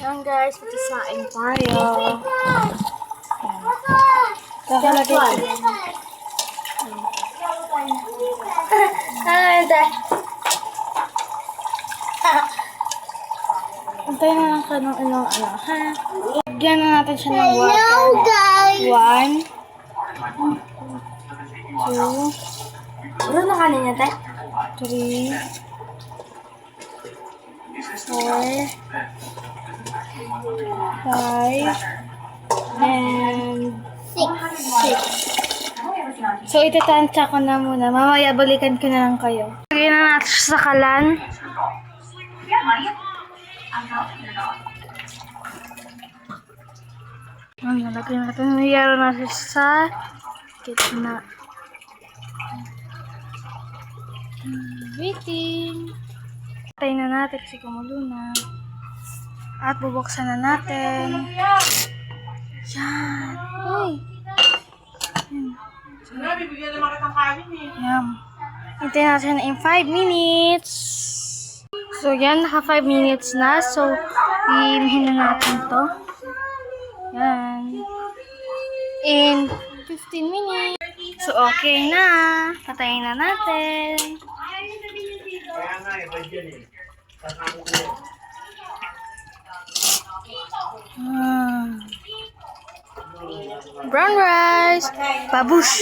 Yan guys, magsasaing tayo. Kakalagay ko. Antayin na lang ka ng ilang ano, ha? Lagyan na natin siya ng water. 1, 2, ano na kanina tayo? 3, 4, 5, and 6. So, itatansya ko na muna. Mamaya, balikan ko na lang kayo. Lagyan na natin siya sa kalan. Nalagyan natin. Niyaro na siya sa gitna. Waiting. Patay na natin kasi kumulo na. At bubuksan na natin. Yan. Uy. Wala, bibigyan naman kitang kanin eh. Yan. Hintayin natin in 5 minutes. So, yan. Naka 5 minutes na. So, iinhin na natin to. Yan. In 15 minutes. So, okay na. Patayin na natin. Kaya nga eh, ba't yan eh? Brown rice. Babush.